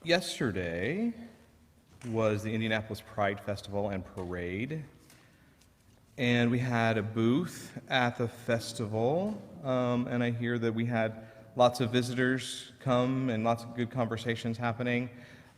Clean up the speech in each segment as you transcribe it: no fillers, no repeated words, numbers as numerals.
Yesterday was the Indianapolis Pride Festival and Parade, and we had a booth at the festival, and I hear that we had lots of visitors come and lots of good conversations happening.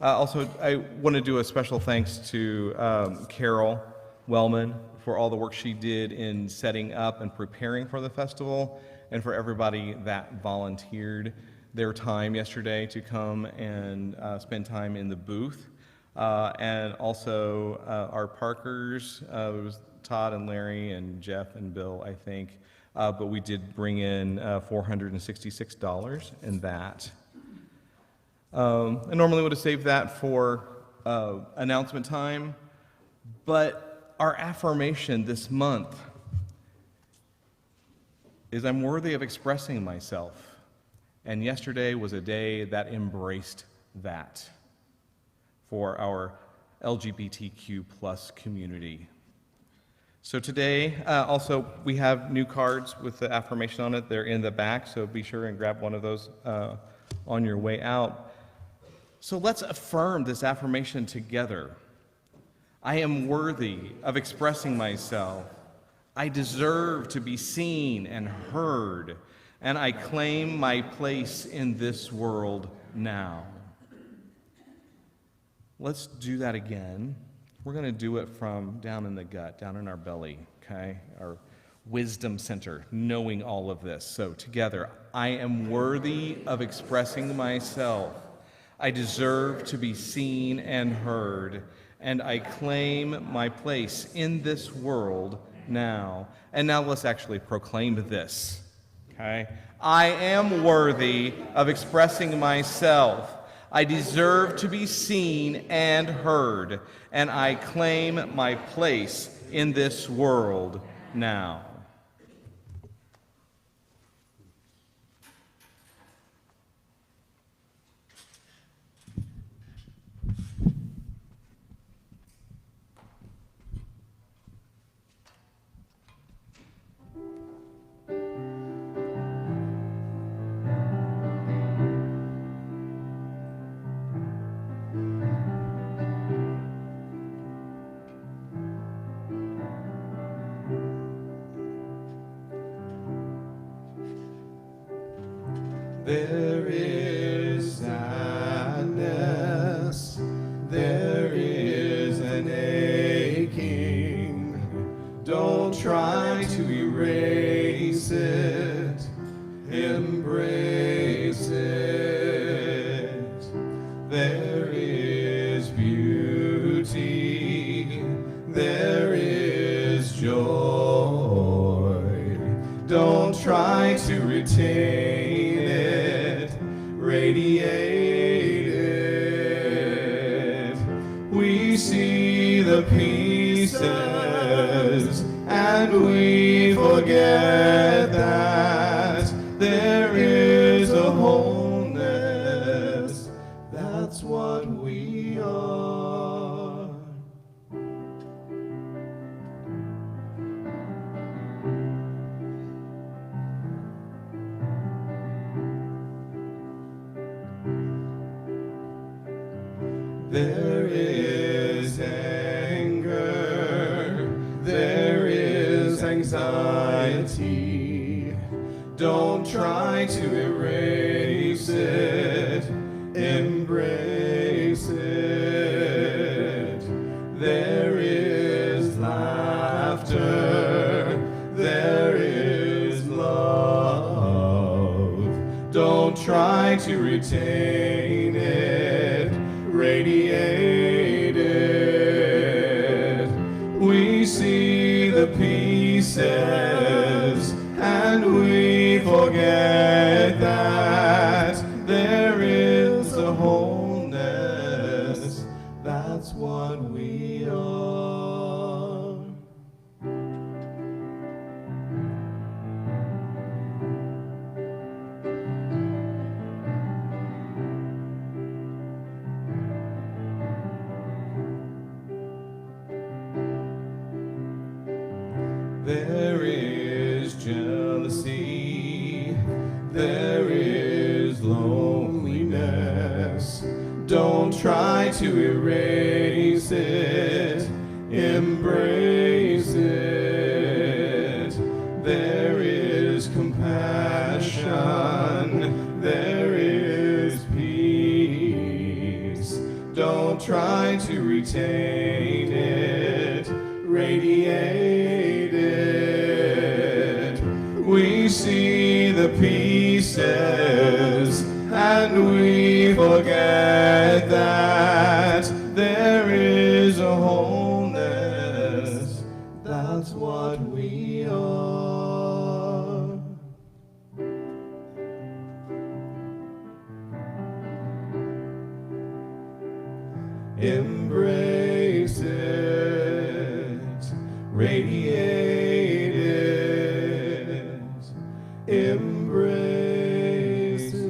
Also, I want to do a special thanks to Carol Wellman for all the work she did in setting up and preparing for the festival, and for everybody that volunteered their time yesterday to come and spend time in the booth. And also our Parkers, it was Todd and Larry and Jeff and Bill, I think, but we did bring in $466 in that. I normally would have saved that for announcement time, but our affirmation this month is I'm worthy of expressing myself. And yesterday was a day that embraced that for our LGBTQ plus community. So today, also, we have new cards with the affirmation on it. They're in the back, so be sure and grab one of those on your way out. So let's affirm this affirmation together. I am worthy of expressing myself. I deserve to be seen and heard, and I claim my place in this world now. Let's do that again. We're going to do it from down in the gut, down in our belly, okay? Our wisdom center, knowing all of this. So together, I am worthy of expressing myself. I deserve to be seen and heard, and I claim my place in this world now. And now let's actually proclaim this. Okay? I am worthy of expressing myself. I deserve to be seen and heard, and I claim my place in this world now. There is sadness, there is an aching. Don't try to erase it, embrace it. There is beauty, there is joy. Don't try to retain it, radiate it. We see the pieces and we forget that there is a wholeness. That's what we are. There is anger, there is anxiety. Don't try to erase it, embrace it. There is laughter, there is love. Don't try to retain it, radiate it. We see the pieces and we forget that there is a wholeness. That's what we are. There is jealousy, there is loneliness. Don't try to erase it. Embrace it. There is compassion. There is peace. Don't try to retain it. Radiate it. We see the pieces and we forget that there is a wholeness. That's what we are. Embrace it, radiate it, embrace it.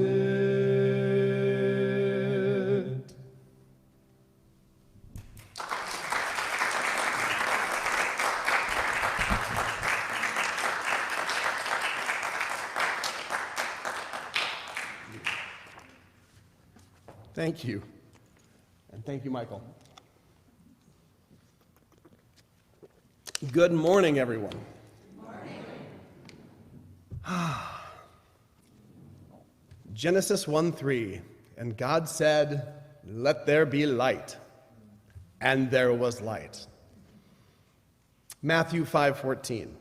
Thank you. And thank you, Michael. Good morning, everyone. Good morning. Genesis 1:3, and God said, "Let there be light," and there was light. Matthew 5:14,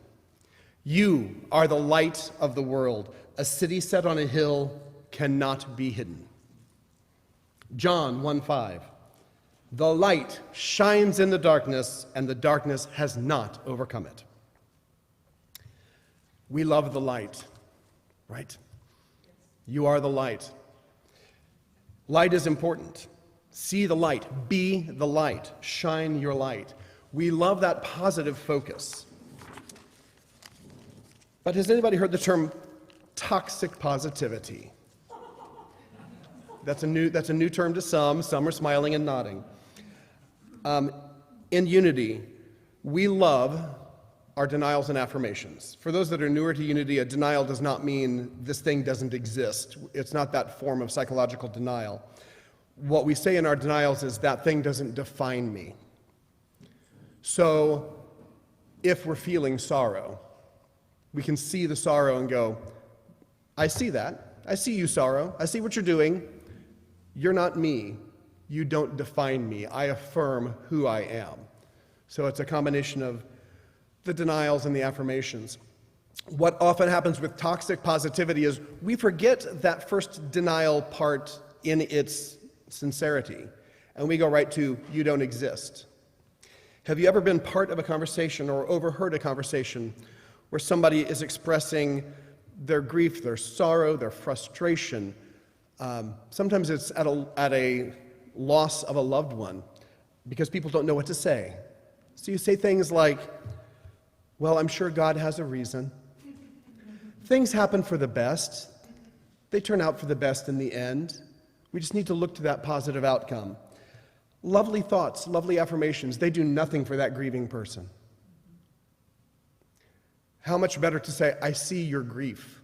"You are the light of the world. A city set on a hill cannot be hidden." John 1:5, "The light shines in the darkness, and the darkness has not overcome it." We love the light, right? You are the light. Light is important. See the light. Be the light. Shine your light. We love that positive focus. But has anybody heard the term toxic positivity? That's a new term to some. Some are smiling and nodding. In Unity, we love our denials and affirmations. For those that are newer to Unity, a denial does not mean this thing doesn't exist. It's not that form of psychological denial. What we say in our denials is that thing doesn't define me. So if we're feeling sorrow, we can see the sorrow and go, I see that. I see you, sorrow. I see what you're doing. You're not me. You don't define me. I affirm who I am. So it's a combination of the denials and the affirmations. What often happens with toxic positivity is we forget that first denial part in its sincerity, and we go right to, you don't exist. Have you ever been part of a conversation or overheard a conversation where somebody is expressing their grief, their sorrow, their frustration? Sometimes it's at a loss of a loved one because people don't know what to say. So you say things like, well, I'm sure God has a reason. Things happen for the best. They turn out for the best in the end. We just need to look to that positive outcome. Lovely thoughts, lovely affirmations, they do nothing for that grieving person. How much better to say, I see your grief.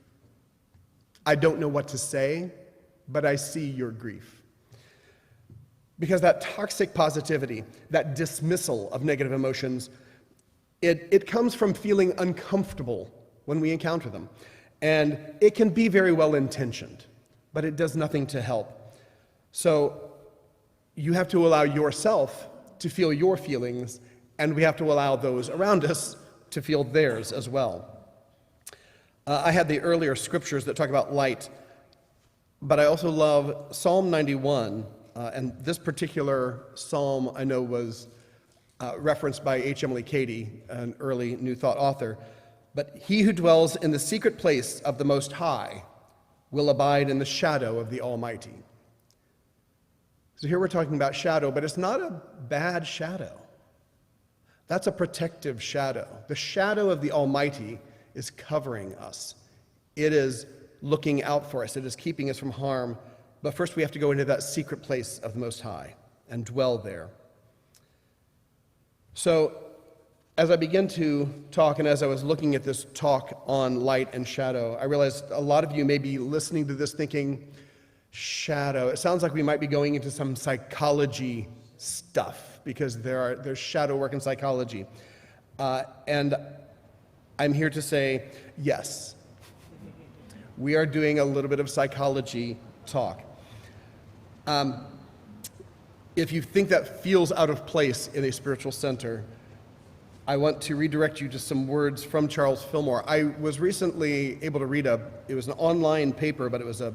I don't know what to say, but I see your grief. Because that toxic positivity, that dismissal of negative emotions, it comes from feeling uncomfortable when we encounter them. And it can be very well intentioned, but it does nothing to help. So you have to allow yourself to feel your feelings, and we have to allow those around us to feel theirs as well. I had the earlier scriptures that talk about light, but I also love Psalm 91, and this particular psalm I know was referenced by H. Emily Cady, an early New Thought author. But he who dwells in the secret place of the Most High will abide in the shadow of the Almighty. So here we're talking about shadow, but it's not a bad shadow. That's a protective shadow. The shadow of the Almighty is covering us. It is looking out for us. It is keeping us from harm. But first we have to go into that secret place of the Most High and dwell there. So as I began to talk, and as I was looking at this talk on light and shadow, I realized a lot of you may be listening to this thinking, Shadow. It sounds like we might be going into some psychology stuff because there's shadow work in psychology. And I'm here to say, yes, we are doing a little bit of psychology talk. If you think that feels out of place in a spiritual center, I want to redirect you to some words from Charles Fillmore. I was recently able to read it was an online paper, but it was a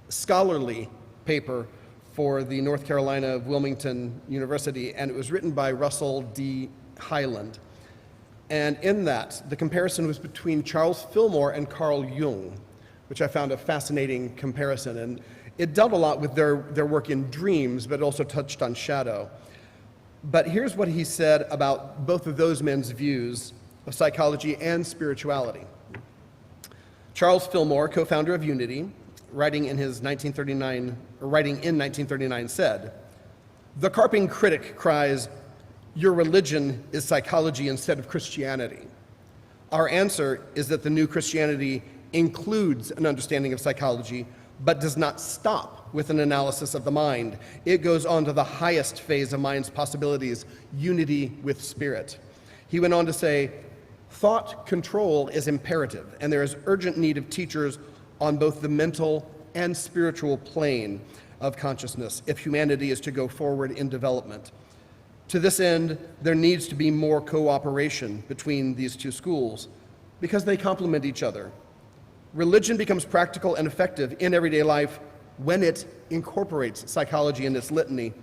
scholarly paper for the North Carolina Wilmington University, and it was written by Russell D. Hyland. And in that, the comparison was between Charles Fillmore and Carl Jung, which I found a fascinating comparison. And it dealt a lot with their work in dreams, but it also touched on shadow. But here's what he said about both of those men's views of psychology and spirituality. Charles Fillmore, co-founder of Unity, writing in 1939, said, "The carping critic cries, 'Your religion is psychology instead of Christianity.' Our answer is that the new Christianity includes an understanding of psychology, but does not stop with an analysis of the mind. It goes on to the highest phase of mind's possibilities, unity with spirit." He went on to say, "Thought control is imperative, and there is urgent need of teachers on both the mental and spiritual plane of consciousness if humanity is to go forward in development. To this end, there needs to be more cooperation between these two schools because they complement each other. Religion becomes practical and effective in everyday life when it incorporates psychology in its litany.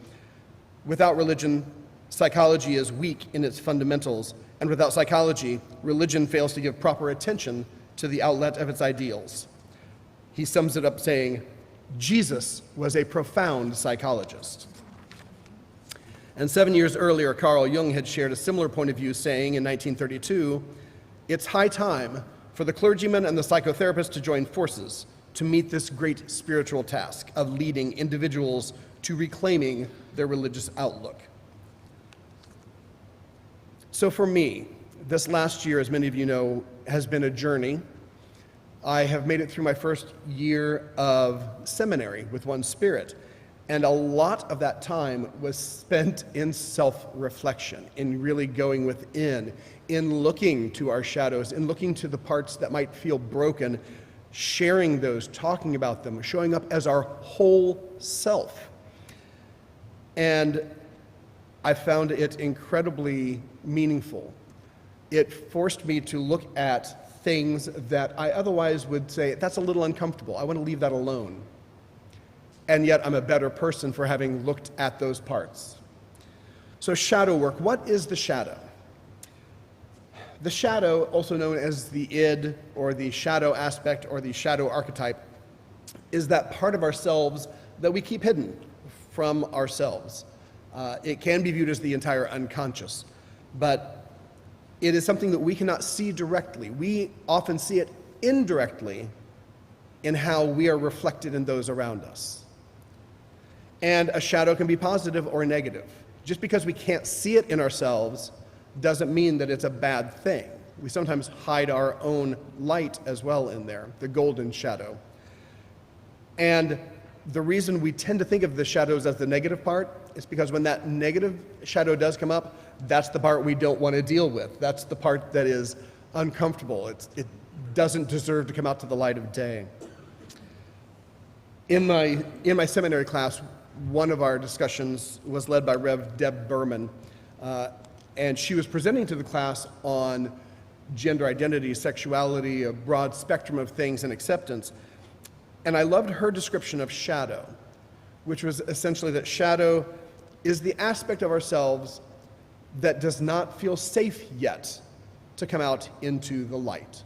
Without religion, psychology is weak in its fundamentals, and without psychology, religion fails to give proper attention to the outlet of its ideals." He sums it up saying, "Jesus was a profound psychologist." And 7 years earlier, Carl Jung had shared a similar point of view, saying in 1932, "It's high time for the clergyman and the psychotherapist to join forces to meet this great spiritual task of leading individuals to reclaiming their religious outlook." So for me, this last year, as many of you know, has been a journey. I have made it through my first year of seminary with One Spirit, and a lot of that time was spent in self-reflection, in really going within, in looking to our shadows, in looking to the parts that might feel broken, sharing those, talking about them, showing up as our whole self. And I found it incredibly meaningful. It forced me to look at things that I otherwise would say, that's a little uncomfortable, I want to leave that alone. And yet I'm a better person for having looked at those parts. So shadow work, what is the shadow? The shadow, also known as the id, or the shadow aspect, or the shadow archetype, is that part of ourselves that we keep hidden from ourselves. It can be viewed as the entire unconscious, but it is something that we cannot see directly. We often see it indirectly in how we are reflected in those around us. And a shadow can be positive or negative. Just because we can't see it in ourselves doesn't mean that it's a bad thing. We sometimes hide our own light as well in there, the golden shadow. And the reason we tend to think of the shadows as the negative part is because when that negative shadow does come up, that's the part we don't want to deal with. That's the part that is uncomfortable. It doesn't deserve to come out to the light of day. In my seminary class, one of our discussions was led by Rev. Deb Berman, and she was presenting to the class on gender identity, sexuality, a broad spectrum of things, and acceptance. And I loved her description of shadow, which was essentially that shadow is the aspect of ourselves that does not feel safe yet to come out into the light.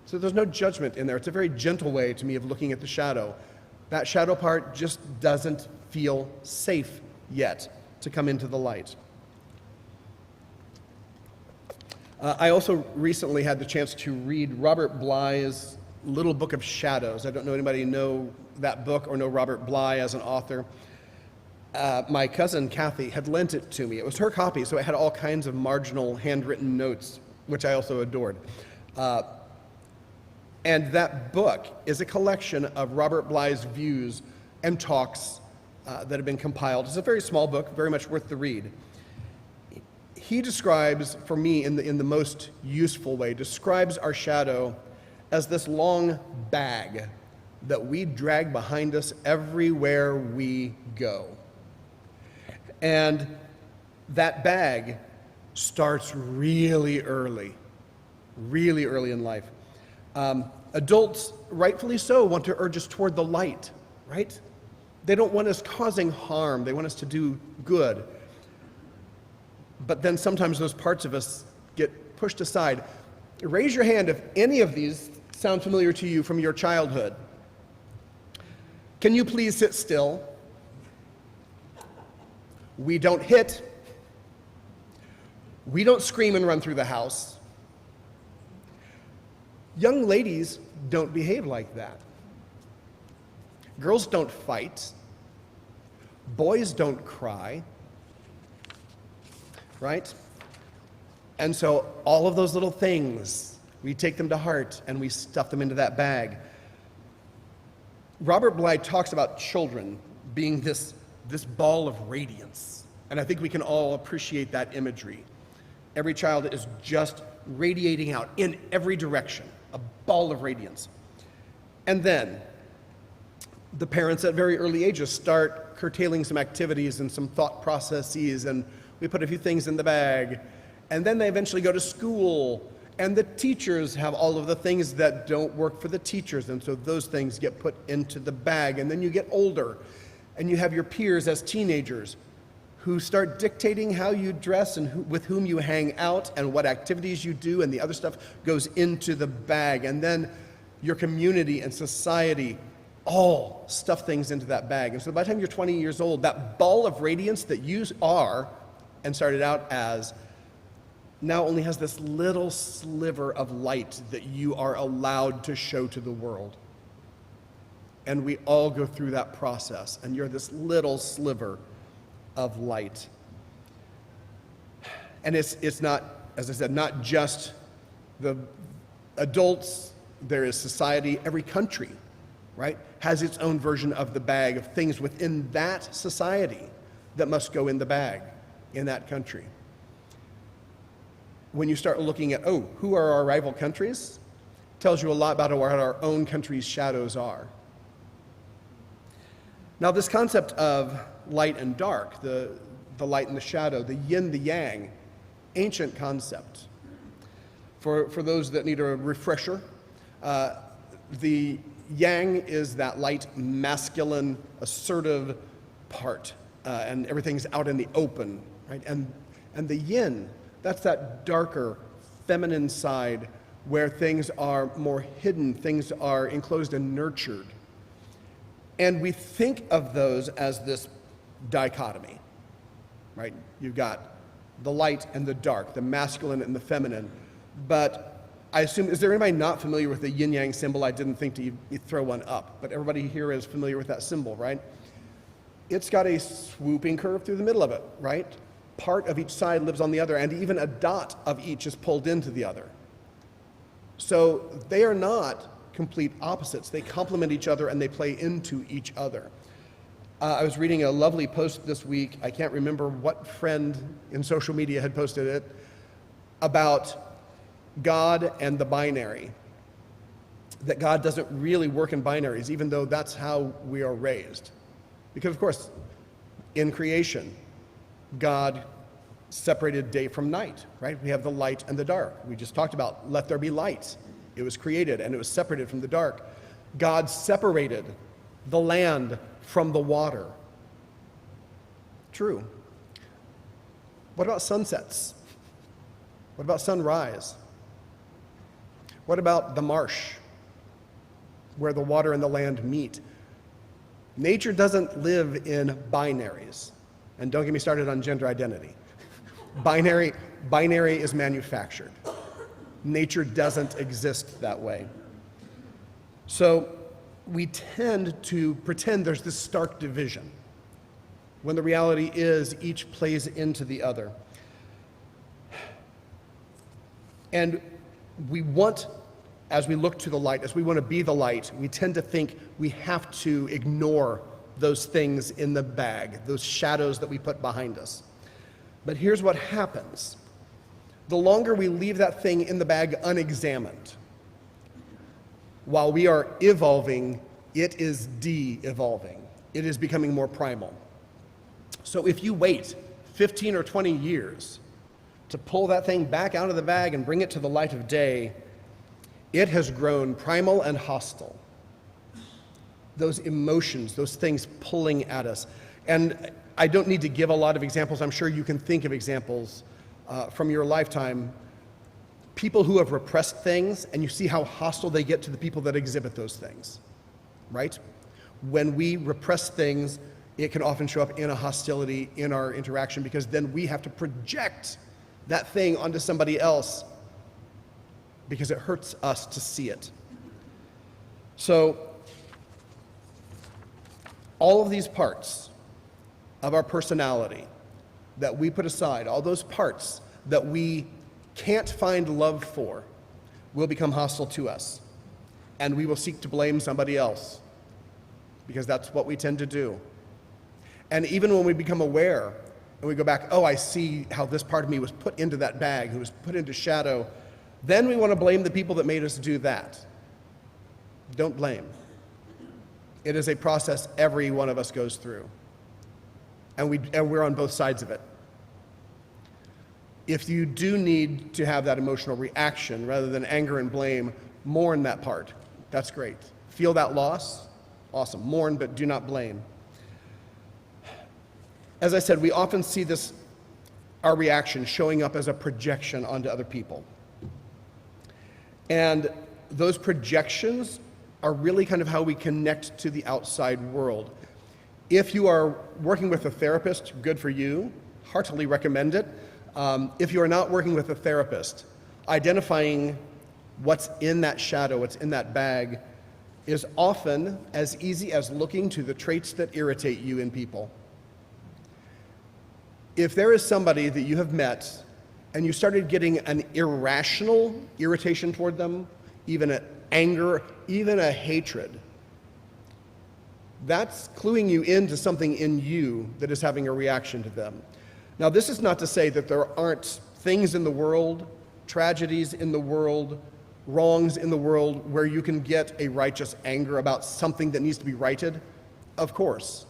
So there's no judgment in there. It's a very gentle way to me of looking at the shadow. That shadow part just doesn't feel safe yet to come into the light. I also recently had the chance to read Robert Bly's Little Book of Shadows. I don't know anybody know that book or know Robert Bly as an author. My cousin Kathy had lent it to me. It was her copy, so it had all kinds of marginal handwritten notes, which I also adored. And that book is a collection of Robert Bly's views and talks that have been compiled. It's a very small book, very much worth the read. He describes, for me, in the most useful way, describes our shadow as this long bag that we drag behind us everywhere we go. And that bag starts really early in life. Adults, rightfully so, want to urge us toward the light, right? They don't want us causing harm. They want us to do good. But then sometimes those parts of us get pushed aside. Raise your hand if any of these sound familiar to you from your childhood. Can you please sit still? We don't hit. We don't scream and run through the house. Young ladies don't behave like that. Girls don't fight. Boys don't cry. Right? And so all of those little things, we take them to heart and we stuff them into that bag. Robert Bly talks about children being this ball of radiance. And I think we can all appreciate that imagery. Every child is just radiating out in every direction, a ball of radiance. And then the parents at very early ages start curtailing some activities and some thought processes, and we put a few things in the bag. And then they eventually go to school, and the teachers have all of the things that don't work for the teachers, and so those things get put into the bag. And then you get older, and you have your peers as teenagers who start dictating how you dress and with whom you hang out and what activities you do, and the other stuff goes into the bag. And then your community and society all stuff things into that bag. And so by the time you're 20 years old, that ball of radiance that you are and started out as now only has this little sliver of light that you are allowed to show to the world. And we all go through that process, and you're this little sliver of light. And it's not, as I said, not just the adults, there is society. Every country, right, has its own version of the bag of things within that society that must go in the bag in that country. When you start looking at, who are our rival countries, tells you a lot about what our own country's shadows are. Now, this concept of light and dark, the light and the shadow, the yin, the yang, ancient concept. For those that need a refresher, the yang is that light, masculine, assertive part, and everything's out in the open, right? And the yin, that's that darker, feminine side where things are more hidden, things are enclosed and nurtured. And we think of those as this dichotomy, right? You've got the light and the dark, the masculine and the feminine. But I assume, is there anybody not familiar with the Yin Yang symbol? I didn't think to throw one up, but everybody here is familiar with that symbol, right? It's got a swooping curve through the middle of it, right? Part of each side lives on the other, and even a dot of each is pulled into the other. So they are not complete opposites. They complement each other and they play into each other. I was reading a lovely post this week. I can't remember what friend in social media had posted it, about God and the binary. That God doesn't really work in binaries, even though that's how we are raised. Because, of course, in creation, God separated day from night, right? We have the light and the dark. We just talked about, let there be light. It was created and it was separated from the dark. God separated the land from the water. True. What about sunsets? What about sunrise? What about the marsh, where the water and the land meet? Nature doesn't live in binaries. And don't get me started on gender identity. Binary is manufactured. Nature doesn't exist that way. So we tend to pretend there's this stark division, when the reality is each plays into the other. And we want as we look to the light, as we want to be the light, we tend to think we have to ignore those things in the bag, those shadows that we put behind us. But here's what happens. The longer we leave that thing in the bag unexamined, while we are evolving, it is de-evolving. It is becoming more primal. So if you wait 15 or 20 years to pull that thing back out of the bag and bring it to the light of day, it has grown primal and hostile. Those emotions, those things pulling at us. And I don't need to give a lot of examples. I'm sure you can think of examples from your lifetime. People who have repressed things, and you see how hostile they get to the people that exhibit those things, right? When we repress things, it can often show up in a hostility in our interaction, because then we have to project that thing onto somebody else because it hurts us to see it. So all of these parts of our personality that we put aside, all those parts that we can't find love for, will become hostile to us. And we will seek to blame somebody else, because that's what we tend to do. And even when we become aware and we go back, oh, I see how this part of me was put into that bag, who was put into shadow, then we want to blame the people that made us do that. Don't blame. It is a process every one of us goes through. And we're on both sides of it. If you do need to have that emotional reaction rather than anger and blame, mourn that part. That's great. Feel that loss? Awesome. Mourn, but do not blame. As I said, we often see our reaction showing up as a projection onto other people. And those projections are really kind of how we connect to the outside world. If you are working with a therapist, good for you. Heartily recommend it. If you are not working with a therapist, identifying what's in that shadow, what's in that bag, is often as easy as looking to the traits that irritate you in people. If there is somebody that you have met and you started getting an irrational irritation toward them, even an anger, even a hatred, that's cluing you into something in you that is having a reaction to them. Now, this is not to say that there aren't things in the world, tragedies in the world, wrongs in the world where you can get a righteous anger about something that needs to be righted. Of course.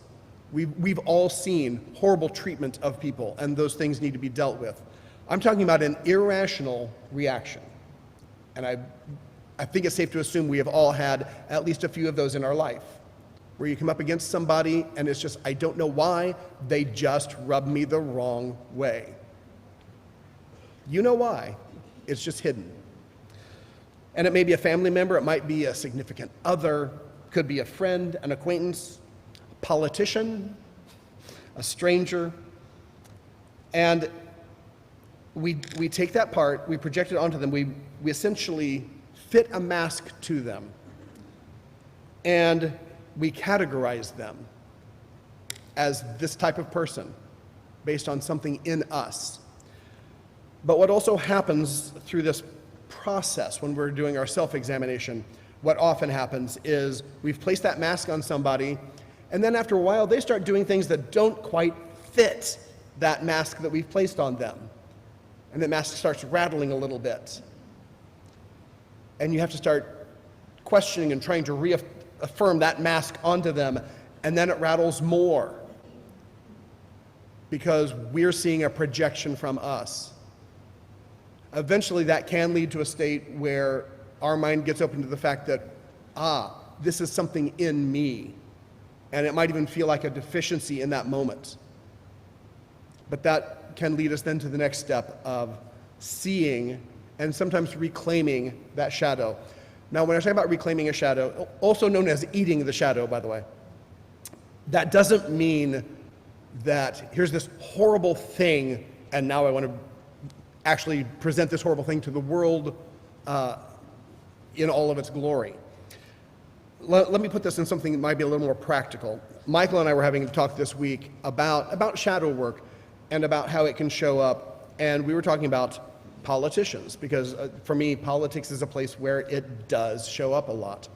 We've all seen horrible treatment of people, and those things need to be dealt with. I'm talking about an irrational reaction. And I think it's safe to assume we have all had at least a few of those in our life, where you come up against somebody and it's just, I don't know why, they just rub me the wrong way. You know why, it's just hidden. And it may be a family member, it might be a significant other, could be a friend, an acquaintance, a politician, a stranger. And we take that part, we project it onto them, we essentially fit a mask to them. And we categorize them as this type of person based on something in us. But what also happens through this process when we're doing our self-examination, what often happens is we've placed that mask on somebody, and then after a while they start doing things that don't quite fit that mask that we've placed on them. And the mask starts rattling a little bit. And you have to start questioning and trying to reaffirm that mask onto them, and then it rattles more because we're seeing a projection from us. Eventually that can lead to a state where our mind gets open to the fact that, this is something in me, and it might even feel like a deficiency in that moment. But that can lead us then to the next step of seeing and sometimes reclaiming that shadow. Now, when I talk about reclaiming a shadow, also known as eating the shadow, by the way, that doesn't mean that here's this horrible thing, and now I want to actually present this horrible thing to the world in all of its glory. Let me put this in something that might be a little more practical. Michael and I were having a talk this week about shadow work and about how it can show up, and we were talking about politicians, because for me, politics is a place where it does show up a lot.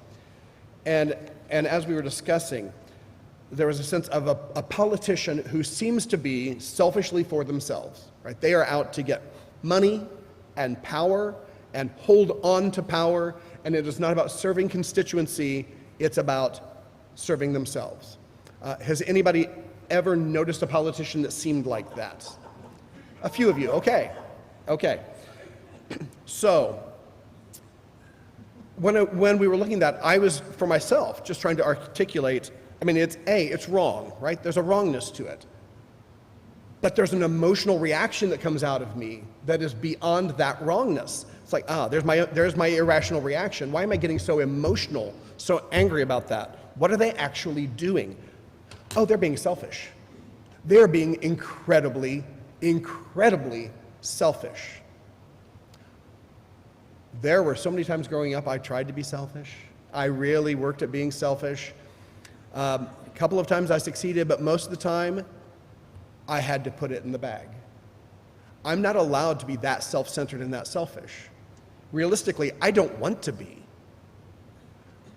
And as we were discussing, there was a sense of a politician who seems to be selfishly for themselves, right? They are out to get money and power and hold on to power, and it is not about serving constituency, it's about serving themselves. Has anybody ever noticed a politician that seemed like that? A few of you, okay. So, when we were looking at that, I was, for myself, just trying to articulate, I mean, it's wrong, right? There's a wrongness to it. But there's an emotional reaction that comes out of me that is beyond that wrongness. It's like, there's my irrational reaction. Why am I getting so emotional, so angry about that? What are they actually doing? Oh, they're being selfish. They're being incredibly, incredibly selfish. There were so many times growing up I tried to be selfish. I really worked at being selfish. A couple of times I succeeded, but most of the time I had to put it in the bag. I'm not allowed to be that self-centered and that selfish. Realistically, I don't want to be.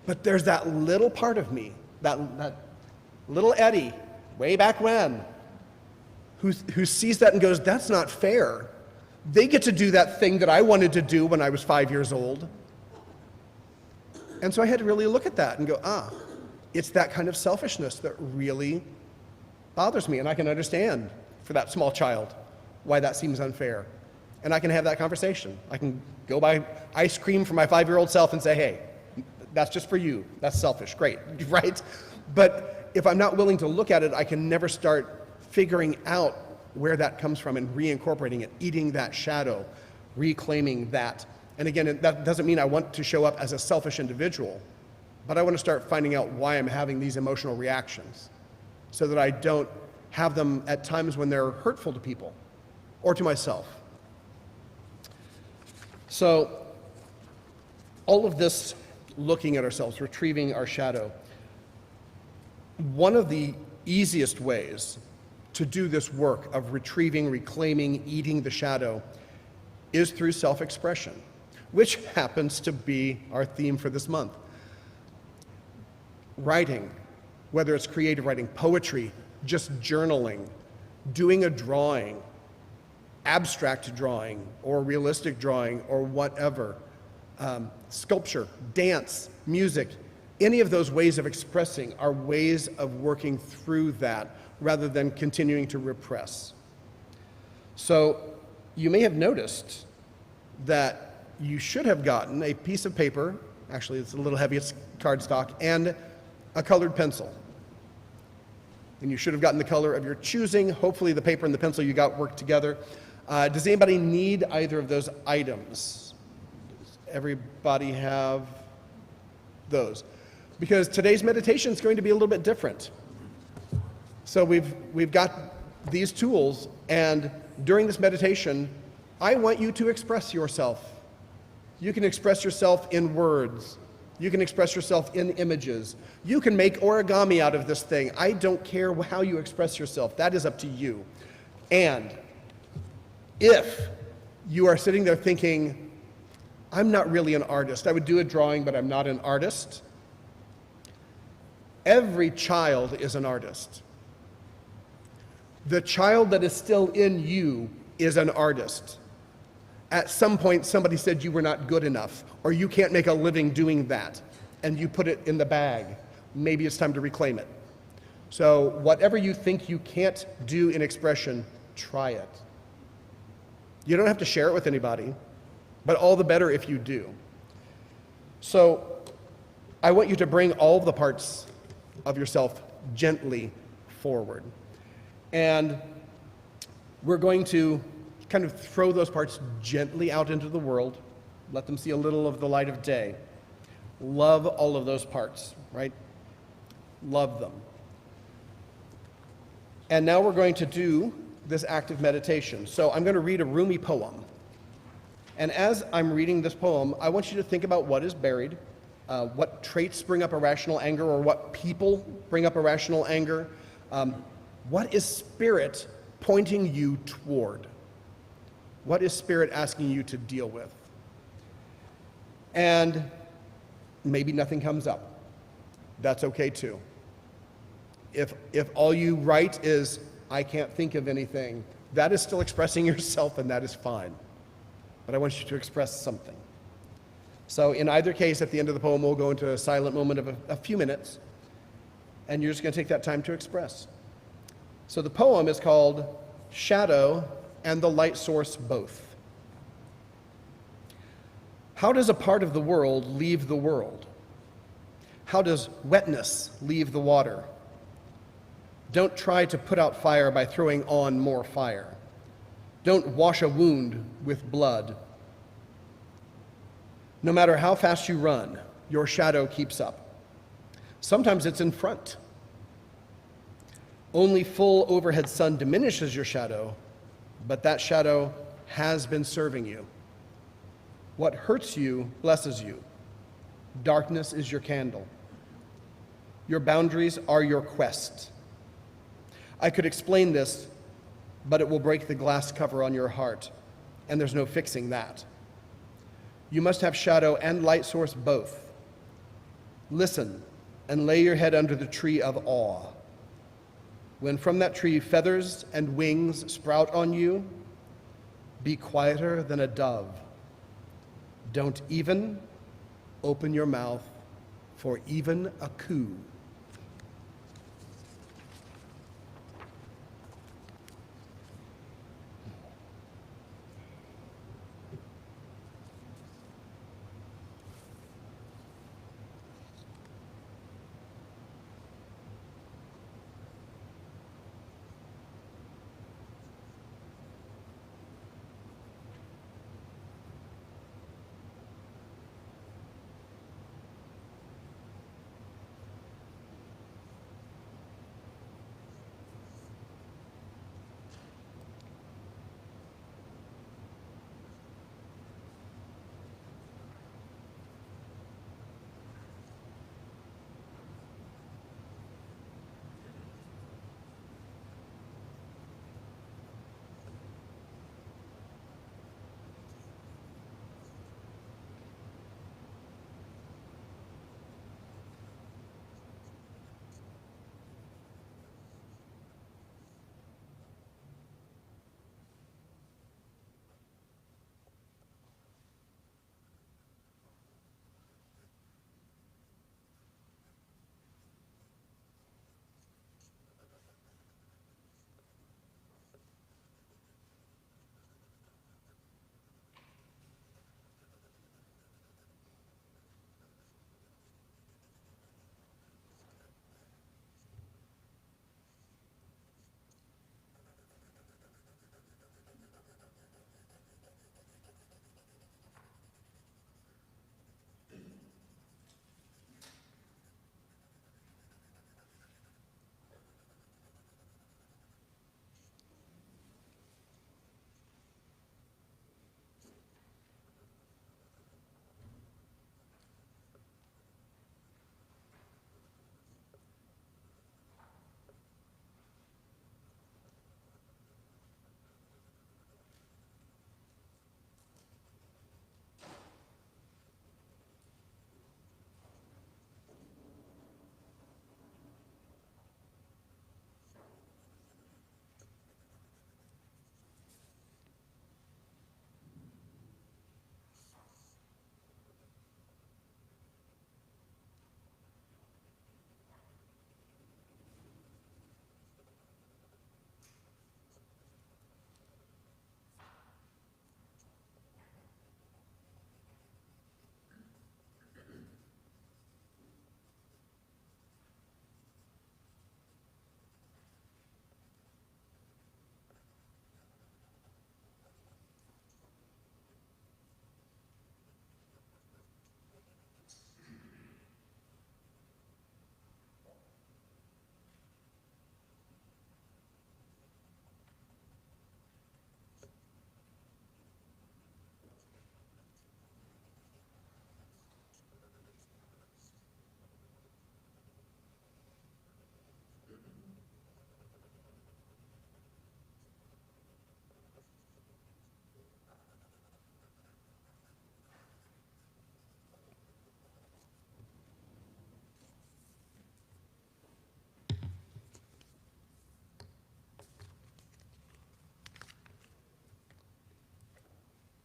But there's that little part of me, that little Eddie, way back when, who sees that and goes, that's not fair. They get to do that thing that I wanted to do when I was 5 years old. And so I had to really look at that and go, it's that kind of selfishness that really bothers me. And I can understand for that small child why that seems unfair. And I can have that conversation. I can go buy ice cream for my 5-year-old self and say, hey, that's just for you. That's selfish. Great, right? But if I'm not willing to look at it, I can never start figuring out where that comes from and reincorporating it, eating that shadow, reclaiming that. And again, that doesn't mean I want to show up as a selfish individual, but I want to start finding out why I'm having these emotional reactions so that I don't have them at times when they're hurtful to people or to myself. So all of this looking at ourselves, retrieving our shadow, one of the easiest ways to do this work of retrieving, reclaiming, eating the shadow is through self-expression, which happens to be our theme for this month. Writing, whether it's creative writing, poetry, just journaling, doing a drawing, abstract drawing, or realistic drawing, or whatever, sculpture, dance, music, any of those ways of expressing are ways of working through that rather than continuing to repress. So you may have noticed that you should have gotten a piece of paper, actually it's a little heavy, it's cardstock, and a colored pencil. And you should have gotten the color of your choosing. Hopefully the paper and the pencil you got work together. Does anybody need either of those items? Does everybody have those? Because today's meditation is going to be a little bit different. So we've got these tools, and during this meditation, I want you to express yourself. You can express yourself in words. You can express yourself in images. You can make origami out of this thing. I don't care how you express yourself. That is up to you. And if you are sitting there thinking, I'm not really an artist. I would do a drawing, but I'm not an artist. Every child is an artist. The child that is still in you is an artist. At some point, somebody said you were not good enough, or you can't make a living doing that, and you put it in the bag. Maybe it's time to reclaim it. So whatever you think you can't do in expression, try it. You don't have to share it with anybody, but all the better if you do. So I want you to bring all of the parts of yourself gently forward. And we're going to kind of throw those parts gently out into the world, let them see a little of the light of day. Love all of those parts, right? Love them. And now we're going to do this active meditation. So I'm going to read a Rumi poem. And as I'm reading this poem, I want you to think about what is buried, what traits bring up irrational anger, or what people bring up irrational anger. What is spirit pointing you toward? What is Spirit asking you to deal with? And maybe nothing comes up. That's okay too. If all you write is, I can't think of anything, that is still expressing yourself, and that is fine. But I want you to express something. So in either case, at the end of the poem, we'll go into a silent moment of a few minutes, and you're just going to take that time to express. So the poem is called Shadow and the Light Source Both. How does a part of the world leave the world? How does wetness leave the water? Don't try to put out fire by throwing on more fire. Don't wash a wound with blood. No matter how fast you run, your shadow keeps up. Sometimes it's in front. Only full overhead sun diminishes your shadow, but that shadow has been serving you. What hurts you blesses you. Darkness is your candle. Your boundaries are your quest. I could explain this, but it will break the glass cover on your heart, and there's no fixing that. You must have shadow and light source both. Listen and lay your head under the tree of awe. When from that tree feathers and wings sprout on you, be quieter than a dove. Don't even open your mouth for even a coo.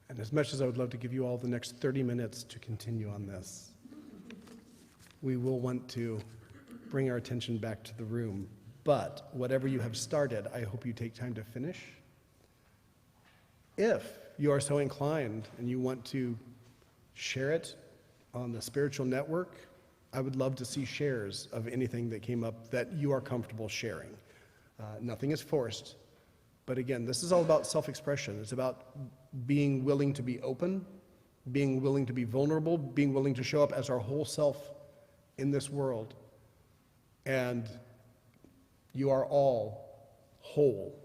And as much as I would love to give you all the next 30 minutes to continue on this, we will want to bring our attention back to the room. But whatever you have started, I hope you take time to finish. If you are so inclined and you want to share it on the spiritual network, I would love to see shares of anything that came up that you are comfortable sharing. Nothing is forced. But again, this is all about self-expression. It's about being willing to be open, being willing to be vulnerable, being willing to show up as our whole self in this world. And you are all whole.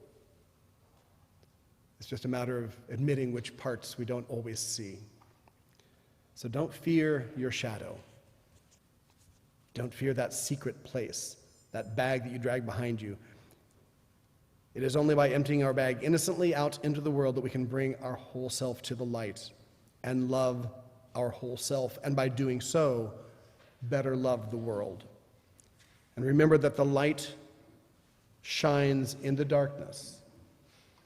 It's just a matter of admitting which parts we don't always see. So don't fear your shadow. Don't fear that secret place, that bag that you drag behind you. It is only by emptying our bag innocently out into the world that we can bring our whole self to the light and love our whole self, and by doing so, better love the world. And remember that the light shines in the darkness,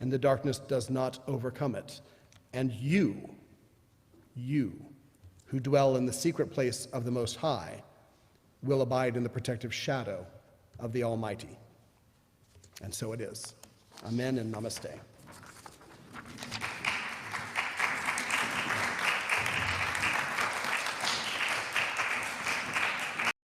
and the darkness does not overcome it. And you who dwell in the secret place of the Most High will abide in the protective shadow of the Almighty. And so it is. Amen and namaste.